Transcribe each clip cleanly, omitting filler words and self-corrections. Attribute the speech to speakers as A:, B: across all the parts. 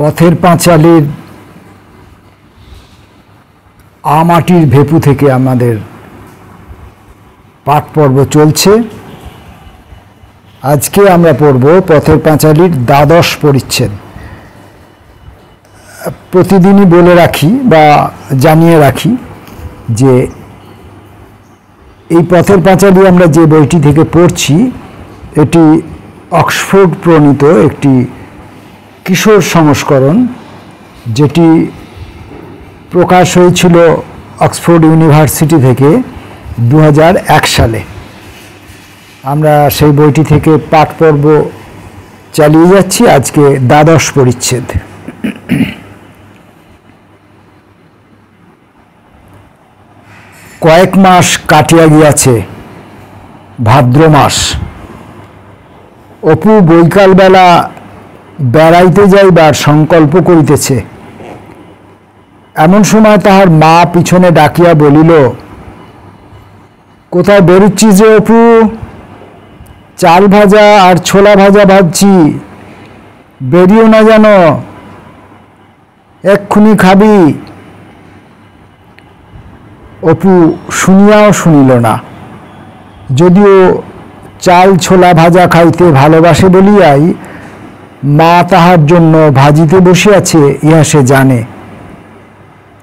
A: পথের পাঁচালীর আমাটির ভেপু থেকে আমাদের পাঠ পর্ব চলছে। আজকে আমরা পড়ব পথের পাঁচালীর দ্বাদশ পরিচ্ছেদ। প্রতিদিনই বলে রাখি বা জানিয়ে রাখি যে এই পথের পাঁচালী আমরা যে বইটি থেকে পড়ছি এটি অক্সফোর্ড প্রণীত একটি কিশোর সংস্করণ, যেটি প্রকাশ হয়েছিল অক্সফোর্ড ইউনিভার্সিটি থেকে 2001 সালে। আমরা সেই বইটি থেকে পাঠ পর্ব চালিয়ে যাচ্ছি। আজকে দ্বাদশ পরিচ্ছেদ। কয়েক মাস কাটিয়া গিয়াছে, ভাদ্র মাস। অপু বৈকালবেলা বেড়াইতে যাইবার সংকল্প করিতেছে। এমন সময় তাহার মা পিছনে ডাকিয়া বলিল, কোথায় বেরুচ্ছিস যে অপু? চাল ভাজা আর ছোলা ভাজা ভাজছি, বেরিও না যেন, এক্ষুনি খাবি। অপু শুনিয়াও শুনিল না। যদিও চাল ছোলা ভাজা খাইতে ভালোবাসে বলিয়াই মা তাহার জন্য ভাজিতে বসিয়াছে ইহা সে জানে।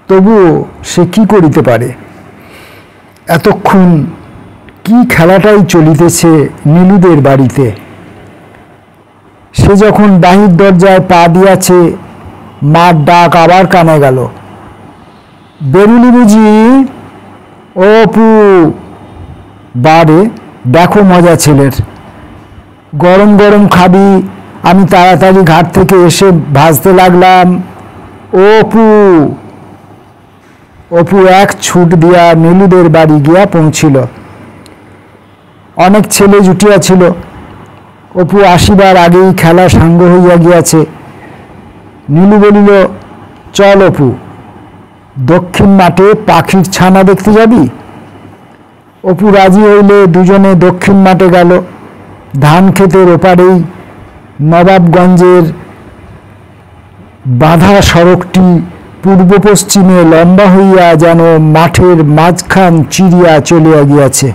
A: তবুও সে কি করিতে পারে? এতক্ষণ কি খেলাটাই চলিতেছে নীলুদের বাড়িতে। সে যখন বাহির দরজায় পা দিয়াছে, মার ডাক আবার কানে গেল, বেরুলি বুঝি? ও অপু, বারে দেখো মজা ছেলের। গরম গরম খাবি, আমি তাড়াতাড়ি ঘাট থেকে এসে ভাজতে লাগলাম। ও অপু। অপু এক ছুট দিয়া নীলুদের বাড়ি গিয়া পৌঁছিল। অনেক ছেলে জুটিয়াছিল। অপু আসিবার আগেই খেলা সাঙ্গ হইয়া গিয়াছে। নীলু বলিল, চল অপু, দক্ষিণ মাঠে পাখির ছানা দেখতে যাবি? অপু রাজি হইলে দুজনে দক্ষিণ মাঠে গেল। ধান ক্ষেতের ওপারেই নবাবগঞ্জের বাঁধা সড়কটি পূর্ব পশ্চিমে লম্বা হইয়া যেন মাঠের মাঝখান চিরিয়া চলিয়া গিয়াছে।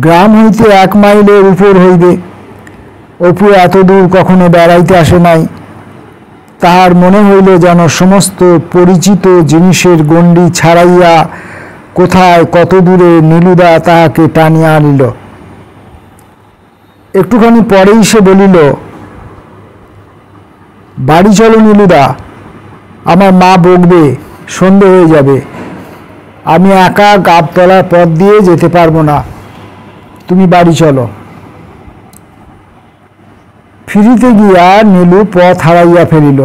A: গ্রাম হইতে 1 মাইলের উপর হইবে। অপু এত দূর কখনো বেড়াইতে আসে নাই। তাহার মনে হইল যেন সমস্ত পরিচিত জিনিসের গণ্ডি ছাড়াইয়া কোথায় কত দূরে নীলুদা তাহাকে টানিয়া আনিল। একটুখানি পরেই সে বলিল, বাড়ি চলো নীলুদা, আমার মা বকবে, সন্ধে হয়ে যাবে। আমি একা গাবতলার পথ দিয়ে যেতে পারবো না, তুমি বাড়ি চলো। ফিরিতে গিয়া নীলু পথ হারাইয়া ফেলিল।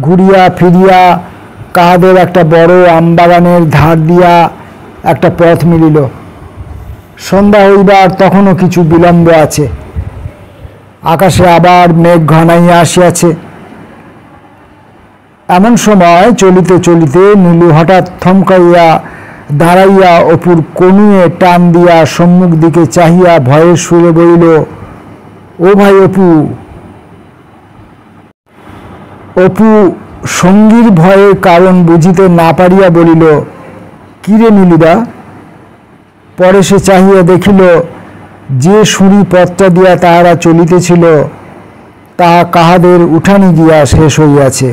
A: ঘুরিয়া ফিরিয়া কাহাদের একটা বড় আমবাগানের ধার দিয়া একটা পথ মিলিল। সন্ধ্যা হইবার তখনও কিছু বিলম্ব আছে। আকাশে আবার মেঘ ঘনাইয়া আসিয়াছে। এমন সময় চলিতে চলিতে নীলু হঠাৎ থমকাইয়া দাঁড়াইয়া অপুর কনুয়ে টান দিয়া সম্মুখ দিকে চাহিয়া ভয়ের সুরে বলিল, ও ভাই অপু। অপু সঙ্গীর ভয়ের কারণ বুঝিতে না পারিয়া বলিল, কি রে নীলুদা? পরে সে চাহিয়া দেখিল, যে সুঁড়ি পথটা দিয়া তাহারা চলিতেছিল তাহা কাহাদের উঠানে গিয়া শেষ হইয়াছে।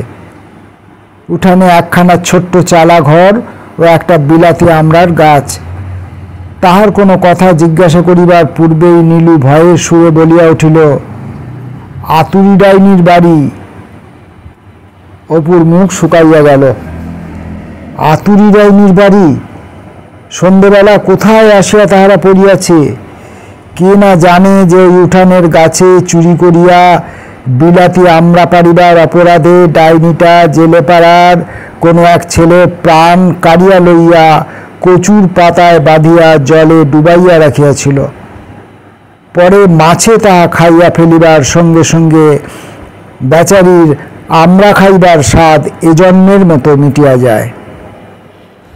A: উঠানে একখানা ছোট্ট চালা ঘর ও একটা বিলাতি আমড়ার গাছ। তাহার কোনো কথা জিজ্ঞাসা করিবার পূর্বেই নীলু ভয়ের সুরে বলিয়া উঠিল, আতুরি ডাইনির বাড়ি। অপুর মুখ শুকাইয়া গেল। আতুরি ডাইনির বাড়ি? সন্ধ্যেবেলা কোথায় আসিয়া তাহারা পড়িয়াছে? কে না জানে যে উঠানের গাছে চুরি করিয়া বিলাতি আমড়া পারিবার অপরাধে ডাইনিটা জেলেপাড়ার কোনো এক ছেলে প্রাণ কাড়িয়া লইয়া কচুর পাতায় বাঁধিয়া জলে ডুবাইয়া রাখিয়াছিল। পরে মাছে তাহা খাইয়া ফেলিবার সঙ্গে সঙ্গে বেচারির আমড়া খাইবার স্বাদ এ জন্মের মতো মিটিয়া যায়।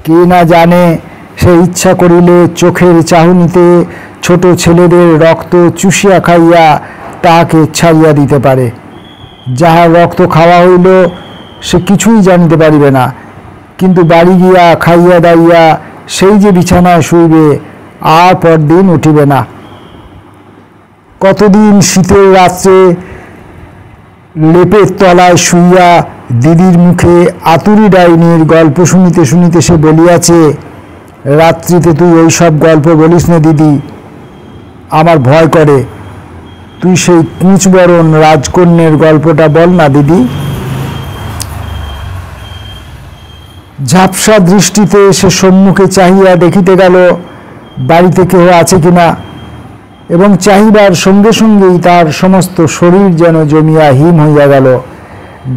A: কে না জানে সে ইচ্ছা করিলে চোখের চাহনিতে ছোট ছেলেদের রক্ত চুষিয়া খাইয়া তাহাকে ছাড়িয়া দিতে পারে। যাহার রক্ত খাওয়া হইল সে কিছুই জানিতে পারিবে না, কিন্তু বাড়ি গিয়া খাইয়া দাইয়া সেই যে বিছানায় শুইবে আর পরদিন উঠিবে না। কতদিন শীতের রাত্রে লেপের তলায় শুইয়া দিদির মুখে আতুরি ডাইনির গল্প শুনিতে শুনিতে সে বলিয়াছে, রাত্রিতে তুই ওই সব গল্প বলিস না দিদি, আমার ভয় করে। তুই সেই কুঁচবরণ রাজকন্যের গল্পটা বল না দিদি। ঝাপসা দৃষ্টিতে সে সম্মুখে চাহিয়া দেখিতে গেল বাড়িতে কেহ আছে কিনা, এবং চাহিবার সঙ্গে সঙ্গেই তার সমস্ত শরীর যেন জমিয়া হিম হইয়া গেল।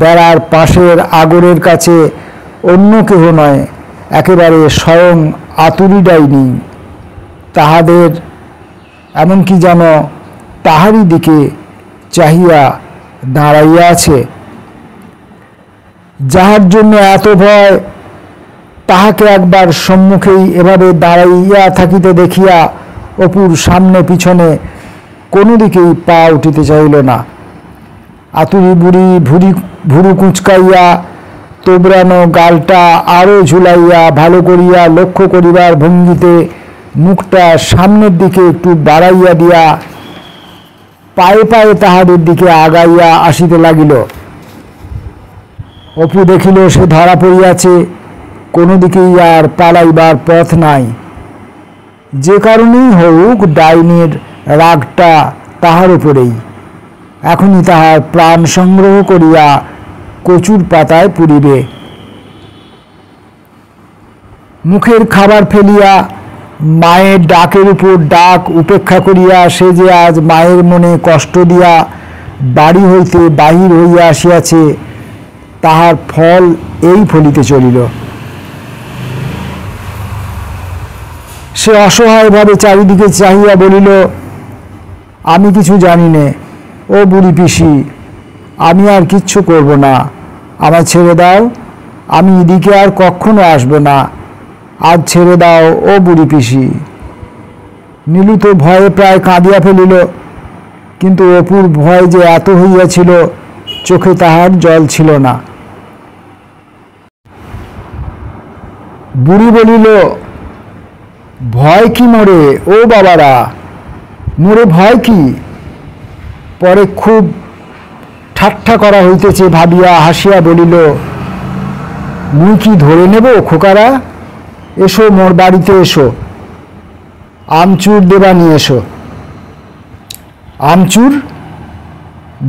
A: বেড়ার পাশের আগরের কাছে অন্য কেহ নয়, একেবারে স্বয়ং আতুরি ডাইনি তাহাদের এমনকি যেন তাহারই দিকে চাহিয়া দাঁড়াইয়া আছে। যাহার জন্য এত ভয়, তাহাকে একবার সম্মুখেই এভাবে দাঁড়াইয়া থাকিতে দেখিয়া অপুর সামনে পিছনে কোনো দিকেই পা উঠিতে চাইল না। আতুরি বুড়ি ভুরু কুঁচকাইয়া তোবড়ানো গালটা আরও ঝুলাইয়া ভালো করিয়া লক্ষ্য করিবার ভঙ্গিতে মুখটা সামনের দিকে একটু বাড়াইয়া দিয়া পায়ে পায়ে তাহাদের দিকে আগাইয়া আসিতে লাগিল। অপু দেখিল সে ধরা পড়িয়াছে, কোনো দিকেই আর পালাইবার পথ নাই। যে কারণেই হোক ডাইনির রাগটা তাহার উপরেই। এখনই তাহার প্রাণ সংগ্রহ করিয়া কচুর পাতায় পুরিবে। মুখের খাবার ফেলিয়া মায়ের ডাকের উপর ডাক উপেক্ষা করিয়া সে যে আজ মায়ের মনে কষ্ট দিয়া বাড়ি হইতে বাহির হইয়া আসিয়াছে, তাহার ফল এই ফলিতে চলিল। সে অসহায়ভাবে চারিদিকে চাহিয়া বলিল, আমি কিছু জানি নে ও বুড়ি পিসি, আমি আর কিচ্ছু করব না, আমায় ছেড়ে দাও, আমি এদিকে আর কখনো আসবো না, আজ ছেড়ে দাও ও বুড়ি পিসি। নীলু তো ভয়ে প্রায় কাঁদিয়া ফেলিল, কিন্তু অপুর ভয় যে এত হইয়াছিল চোখে তাহার জল ছিল না। বুড়ি বলিল, ভয় কি মোরে ও বাবারা, মোরে ভয় কি? পরে খুব ঠাট্টা করা হইতেছে ভাবিয়া হাসিয়া বলিল, মুই কি ধরে নেব খোকারা? এসো মোর বাড়িতে এসো, আমচুর দেবা নিয়ে এসো। আমচুর?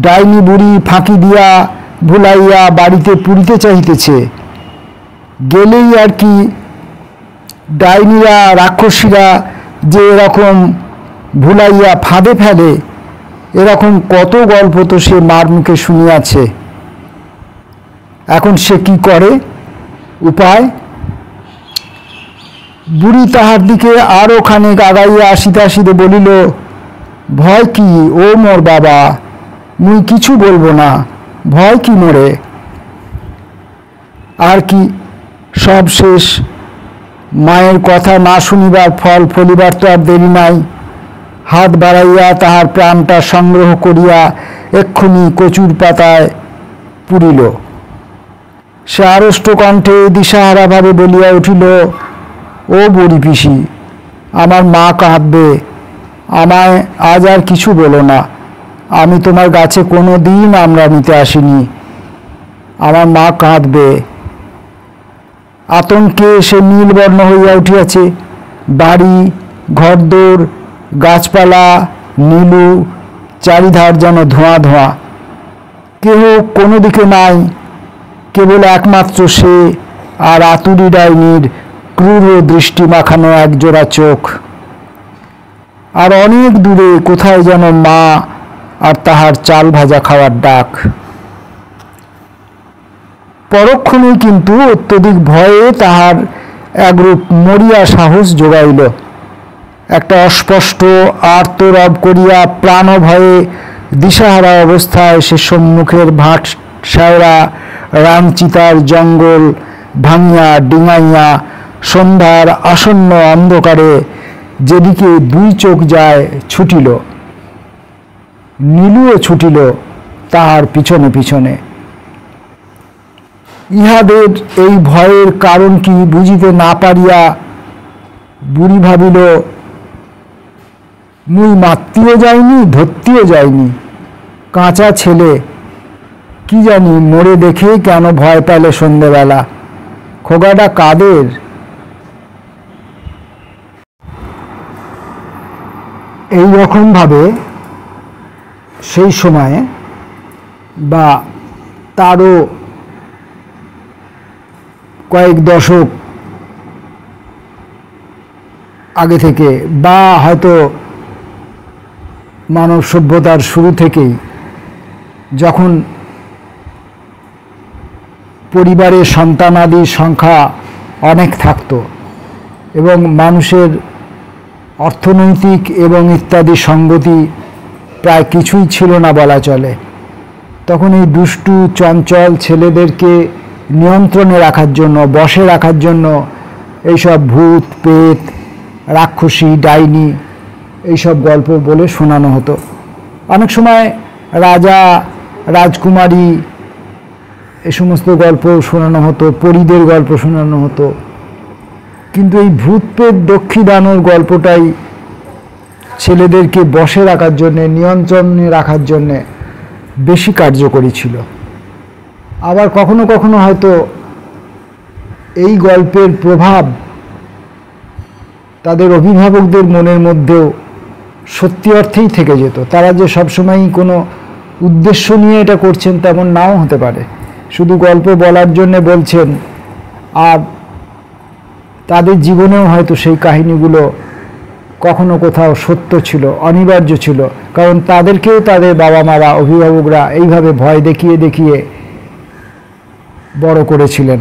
A: ডাইনি বুড়ি ফাঁকি দিয়া ভুলাইয়া বাড়িতে পুরিতে চাহিতেছে। গেলেই আর কি, ডাইনিরা রাক্ষসীরা যে এরকম ভুলাইয়া ফাঁদে ফেলে, এরকম কত গল্প তো সে মার মুখে শুনিয়াছে। এখন সে কি করে? উপায়? বুড়ি তাহার দিকে আরও খানিক আগাইয়া আসিতে আসিতে বলিল, ভয় কি ও মোর বাবা, মুই কিছু বলবো না, ভয় কি মোরে? আর কি, সব শেষ। মায়ের কথা না শুনিবার ফল ফলিবার তো আর দেরি নাই। হাত বাড়াইয়া তাহার প্রাণটা সংগ্রহ করিয়া এক্ষুনি কচুর পাতায় পুরিল। সে আড়ষ্ট কণ্ঠে দিশাহারাভাবে বলিয়া উঠিল, ও বুড়ি পিসি, আমার মা কাঁদবে, আমায় আজ আর কিছু বলো না, আমি তোমার গাছে কোনো দিন আমরা নিতে আসিনি, আমার মা কাঁদবে। আতঙ্কে সে নীলবর্ণ হইয়া উঠিয়াছে। বাড়ি, ঘরদোর, গাছপালা, নীলু, চারিধার যেন ধোঁয়া ধোঁয়া, কেহ কোনো দিকে নাই, কেবল একমাত্র সে আর আতুরি ডাইনির ক্রূর দৃষ্টি মাখানো একজোড়া চোখ। আর অনেক দূরে কোথায় যেন মা আর তাহার চাল ভাজা খাওয়ার ডাক। পরক্ষণেই কিন্তু অত্যধিক ভয়ে তাহার একরূপ মরিয়া সাহস জোগাইল। একটা অস্পষ্ট আর্তরব করিয়া প্রাণ ভয়ে দিশাহারা অবস্থায় সে সম্মুখের ভাট শ্যাওড়া রামচিতার জঙ্গল ভাঙিয়া ডিঙাইয়া সন্ধ্যার আসন্ন অন্ধকারে যেদিকে দুই চোখ যায় ছুটিল। নীলুও ছুটিল তাহার পিছনে পিছনে। ইহাদের এই ভয়ের কারণ কি বুঝিতে না পারিয়া বুড়ি ভাবিল, মুই মারতেও যাইনি, ধরতেও যাইনি, কাঁচা ছেলে, কি জানি মোরে দেখে কেন ভয় পেলে সন্ধ্যেবেলা, খোগাটা কাদের? এই রকমভাবে সেই সময়ে বা তারও কয়েক দশক আগে থেকে বা হয়তো মানব সভ্যতার শুরু থেকেই যখন পরিবারের সন্তানাদির সংখ্যা অনেক থাকত এবং মানুষের অর্থনৈতিক এবং ইত্যাদি সঙ্গতি প্রায় কিছুই ছিল না বলা চলে, তখন এই দুষ্টু চঞ্চল ছেলেদেরকে নিয়ন্ত্রণে রাখার জন্য, বশে রাখার জন্য এইসব ভূত প্রেত, রাক্ষসী, ডাইনি এইসব গল্প বলে শোনানো হতো। অনেক সময় রাজা রাজকুমারী এ সমস্ত গল্প শোনানো হতো, পরীদের গল্প শোনানো হতো, কিন্তু এই ভূত প্রেত দক্ষী দানর গল্পটাই ছেলেদেরকে বশে রাখার জন্যে, নিয়ন্ত্রণে রাখার জন্যে বেশি কার্যকরী ছিল। আবার কখনো কখনো হয়তো এই গল্পের প্রভাব তাদের অভিভাবকদের মনের মধ্যেও সত্যি অর্থেই থেকে যেত। তারা যে সবসময়ই কোনো উদ্দেশ্য নিয়ে এটা করছেন তেমন নাও হতে পারে, শুধু গল্প বলার জন্যে বলছেন, আর তাদের জীবনেও হয়তো সেই কাহিনীগুলো কখনো কোথাও সত্য ছিল, অনিবার্য ছিল, কারণ তাদেরকেও তাদের বাবা মারা, অভিভাবকরা এইভাবে ভয় দেখিয়ে দেখিয়ে বড় করেছিলেন।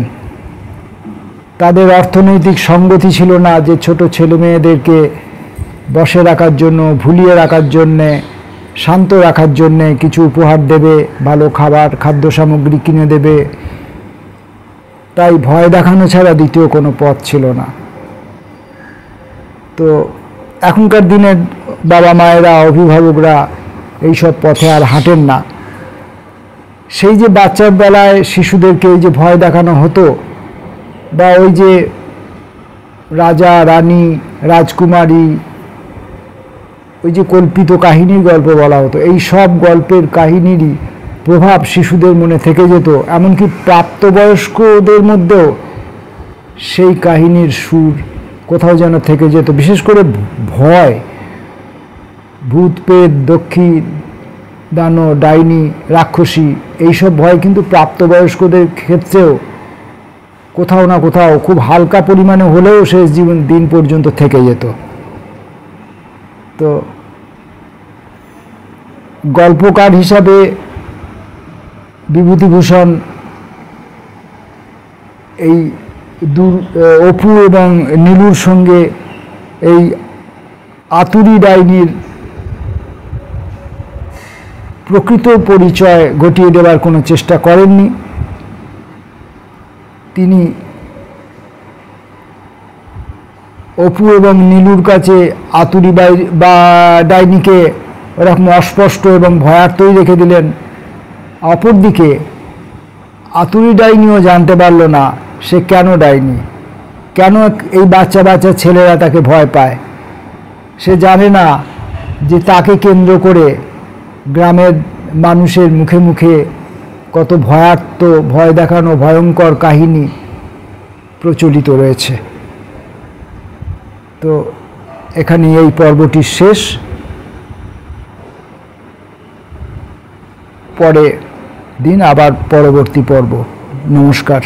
A: তাদের অর্থনৈতিক সঙ্গতি ছিল না যে ছোট ছেলে মেয়েদেরকে বসে রাখার জন্য, ভুলিয়ে রাখার জন্যে, শান্ত রাখার জন্যে কিছু উপহার দেবে, ভালো খাবার খাদ্য সামগ্রী কিনে দেবে, তাই ভয় দেখানো ছাড়া দ্বিতীয় কোনো পথ ছিল না। তো এখনকার দিনের বাবা মায়েরা, অভিভাবকরা এইসব পথে আর হাঁটেন না। সেই যে বাচ্চার বেলায় শিশুদেরকে এই যে ভয় দেখানো হতো, বা ওই যে রাজা রানী রাজকুমারী, ওই যে কল্পিত কাহিনীর গল্প বলা হতো, এই সব গল্পের কাহিনীরই প্রভাব শিশুদের মনে থেকে যেত, এমনকি প্রাপ্তবয়স্কদের মধ্যেও সেই কাহিনীর সুর কোথাও যেন থেকে যেত। বিশেষ করে ভয়, ভূত প্রেত দক্ষী দানব ডাইনি রাক্ষসী, এইসব ভয় কিন্তু প্রাপ্তবয়স্কদের ক্ষেত্রেও কোথাও না কোথাও খুব হালকা পরিমাণে হলেও শেষ জীবন দিন পর্যন্ত থেকে যেত। তো গল্পকার হিসাবে বিভূতিভূষণ এই অপু এবং নীলুর সঙ্গে এই আতুরি ডাইনির প্রকৃত পরিচয় ঘটিয়ে দেওয়ার কোনো চেষ্টা করেননি। তিনি অপু এবং নীলুর কাছে আতুরি বা ডাইনিকে ওরকম অস্পষ্ট এবং ভয়ার্থই রেখে দিলেন। অপরদিকে আতুরি ডাইনিও জানতে পারল না সে কেন ডাইনি, কেন এই বাচ্চা বাচ্চা ছেলেরা তাকে ভয় পায়। সে জানে না যে তাকে কেন্দ্র করে গ্রামের মানুষের মুখে মুখে কত ভয়ার্থ, ভয় দেখানো ভয়ঙ্কর কাহিনী প্রচলিত রয়েছে। তো এখানে এই পর্বটি শেষ। পরে দিন আবার পরবর্তী পর্ব। নমস্কার।